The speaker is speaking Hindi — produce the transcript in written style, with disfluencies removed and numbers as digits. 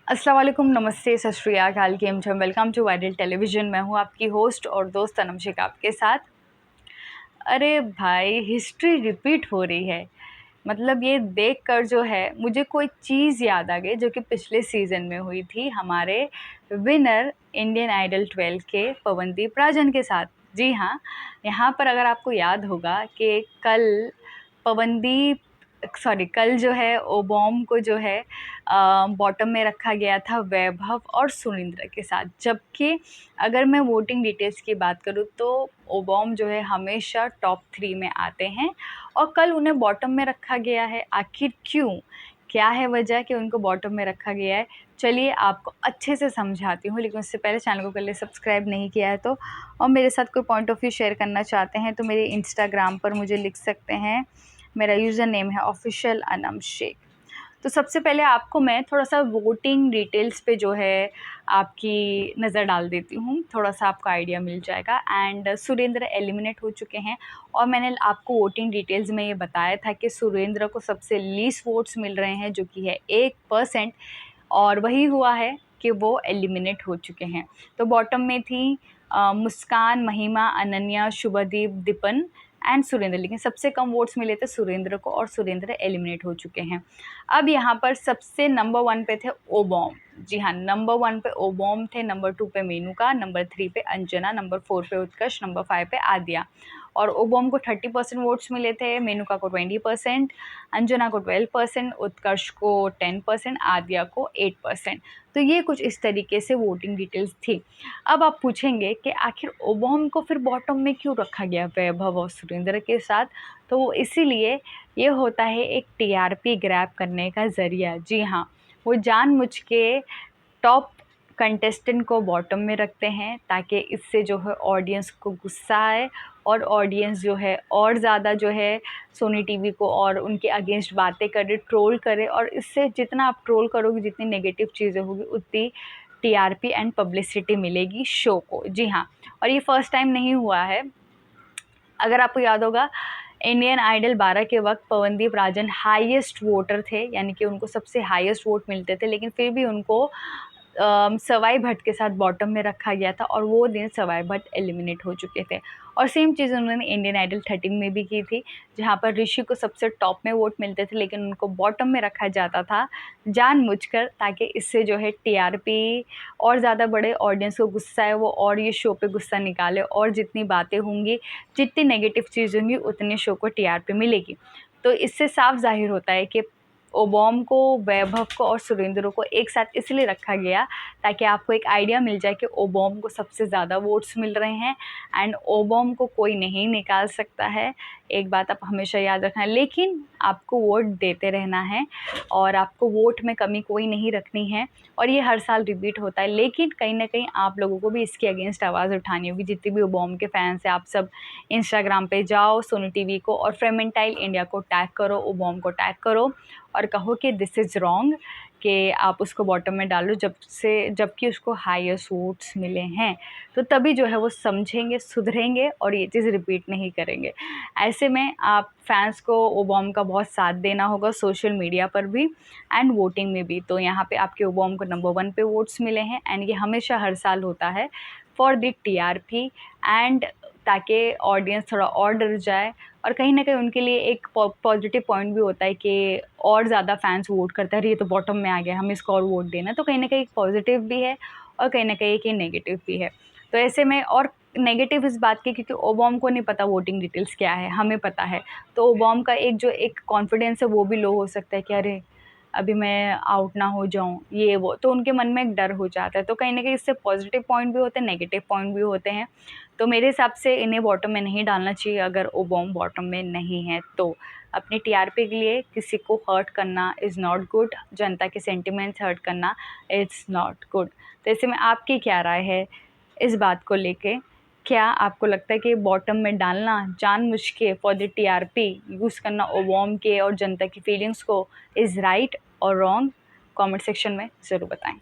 अस्सलाम वालेकुम, नमस्ते, सत श्री अकाल, केम छो, वेलकम टू वायरल टेलीविज़न। मैं हूँ आपकी होस्ट और दोस्त अनम शेख आपके साथ। अरे भाई, हिस्ट्री रिपीट हो रही है। मतलब ये देखकर जो है मुझे कोई चीज़ याद आ गई जो कि पिछले सीज़न में हुई थी हमारे विनर इंडियन आइडल 12 के पवनदीप राजन के साथ। जी हाँ, यहाँ पर अगर आपको याद होगा कि पवनदीप कल जो है ओबॉम को जो है बॉटम में रखा गया था वैभव और सुरेंद्र के साथ। जबकि अगर मैं वोटिंग डिटेल्स की बात करूँ तो ओबॉम जो है हमेशा टॉप 3 में आते हैं और कल उन्हें बॉटम में रखा गया है। आखिर क्यों? क्या है वजह कि उनको बॉटम में रखा गया है? चलिए आपको अच्छे से समझाती हूँ, लेकिन उससे पहले चैनल को कर ले सब्सक्राइब नहीं किया है तो, और मेरे साथ कोई पॉइंट ऑफ व्यू शेयर करना चाहते हैं तो मेरे इंस्टाग्राम पर मुझे लिख सकते हैं। मेरा यूज़र नेम है ऑफिशियल अनम शेख। तो सबसे पहले आपको मैं थोड़ा-सा वोटिंग डिटेल्स पे जो है आपकी नज़र डाल देती हूँ, थोड़ा-सा आपको आइडिया मिल जाएगा। एंड सुरेंद्र एलिमिनेट हो चुके हैं और मैंने आपको वोटिंग डिटेल्स में ये बताया था कि सुरेंद्र को सबसे लीस्ट वोट्स मिल रहे हैं, जो कि है 1%, और वही हुआ है कि वो एलिमिनेट हो चुके हैं। तो बॉटम में थी मुस्कान, महिमा, अनन्या, शुभदीप, दीपन एंड सुरेंद्र, लेकिन सबसे कम वोट्स मिले थे सुरेंद्र को और सुरेंद्र एलिमिनेट हो चुके हैं। अब यहाँ पर सबसे नंबर 1 पे थे ओबॉम। जी हाँ, नंबर 1 पे ओबॉम थे, नंबर 2 पे मेनुका, नंबर 3 पे अंजना, नंबर 4 पे उत्कर्ष, नंबर 5 पे आद्या। और ओबॉम को 30% वोट्स मिले थे, मेनुका को 20%, अंजना को 12%, उत्कर्ष को 10%, आद्या को 8%। तो ये कुछ इस तरीके से वोटिंग डिटेल्स थी। अब आप पूछेंगे कि आखिर ओबॉम को फिर बॉटम में क्यों रखा गया वैभव और सुरेंद्र के साथ? तो वो इसीलिए ये होता है एक टीआरपी ग्रैब करने का ज़रिया। जी हाँ, वो जानबूझ के टॉप कंटेस्टेंट को बॉटम में रखते हैं ताकि इससे जो है ऑडियंस को गुस्सा आए और ऑडियंस जो है और ज़्यादा जो है सोनी टीवी को और उनके अगेंस्ट बातें करे, ट्रोल करे, और इससे जितना आप ट्रोल करोगे, जितनी नेगेटिव चीज़ें होगी, उतनी टीआरपी एंड पब्लिसिटी मिलेगी शो को। जी हाँ, और ये फर्स्ट टाइम नहीं हुआ है। अगर आपको याद होगा, इंडियन आइडल 12 के वक्त पवनदीप राजन हाईएस्ट वोटर थे, यानी कि उनको सबसे हाईएस्ट वोट मिलते थे, लेकिन फिर भी उनको सवाई भट्ट के साथ बॉटम में रखा गया था और वो दिन सवाई भट्ट एलिमिनेट हो चुके थे। और सेम चीज़ उन्होंने इंडियन आइडल 13 में भी की थी, जहाँ पर ऋषि को सबसे टॉप में वोट मिलते थे, लेकिन उनको बॉटम में रखा जाता था जानबूझकर, ताकि इससे जो है टीआरपी और ज़्यादा बढ़े, ऑडियंस को गुस्सा है वो और ये शो पे गुस्सा निकाले, और जितनी बातें होंगी, जितनी नेगेटिव चीज़ होंगी, उतनी शो को टीआरपी मिलेगी। तो इससे साफ ज़ाहिर होता है कि ओबॉम को, वैभव को और सुरेंद्र को एक साथ इसलिए रखा गया ताकि आपको एक आइडिया मिल जाए कि ओबॉम को सबसे ज़्यादा वोट्स मिल रहे हैं एंड ओबॉम को कोई नहीं निकाल सकता है। एक बात आप हमेशा याद रखना है, लेकिन आपको वोट देते रहना है और आपको वोट में कमी कोई नहीं रखनी है, और ये हर साल रिपीट होता है। लेकिन कहीं ना कहीं आप लोगों को भी इसके अगेंस्ट आवाज़ उठानी होगी। जितने भी ओबॉम के फैंस हैं, आप सब इंस्टाग्राम पे जाओ, सोनी टीवी को और फ्रेमेंटाइल इंडिया को टैग करो, ओबॉम को टैग करो और कहो कि दिस इज़ रॉन्ग, कि आप उसको बॉटम में डालो जबकि उसको हाईएस्ट वोट्स मिले हैं। तो तभी जो है वो समझेंगे, सुधरेंगे और ये चीज़ रिपीट नहीं करेंगे। ऐसे में आप फैंस को ओबॉम का बहुत साथ देना होगा, सोशल मीडिया पर भी एंड वोटिंग में भी। तो यहाँ पे आपके ओबॉम को नंबर 1 पे वोट्स मिले हैं एंड ये हमेशा हर साल होता है फॉर द टीआरपी एंड ताकि ऑडियंस थोड़ा और डर जाए, और कहीं ना कहीं उनके लिए एक पॉजिटिव पॉइंट भी होता है कि और ज़्यादा फैंस वोट करते हैं, अरे ये तो बॉटम में आ गया, हमें इसको और वोट देना है। तो कहीं ना कहीं एक पॉजिटिव भी है और कहीं ना कहीं एक नेगेटिव भी है। तो ऐसे में, और नेगेटिव इस बात की क्योंकि ओबॉम को नहीं पता वोटिंग डिटेल्स क्या है, हमें पता है। तो ओबॉम का एक कॉन्फिडेंस है वो भी लो हो सकता है कि अरे अभी मैं आउट ना हो जाऊं, ये वो, तो उनके मन में एक डर हो जाता है। तो कहीं ना कहीं इससे पॉजिटिव पॉइंट भी होते हैं, नेगेटिव पॉइंट भी होते हैं। तो मेरे हिसाब से इन्हें बॉटम में नहीं डालना चाहिए अगर ओबॉम बॉटम में नहीं है तो। अपनी टीआरपी के लिए किसी को हर्ट करना इज़ नॉट गुड, जनता के सेंटिमेंट्स हर्ट करना इट्स नॉट गुड। तो ऐसे में आपकी क्या राय है इस बात को लेके? क्या आपको लगता है कि बॉटम में डालना जानबूझ के फॉर द टीआरपी यूज़ करना ओबॉम के और जनता की फीलिंग्स को इज़ राइट और रॉन्ग? कमेंट सेक्शन में ज़रूर बताएं।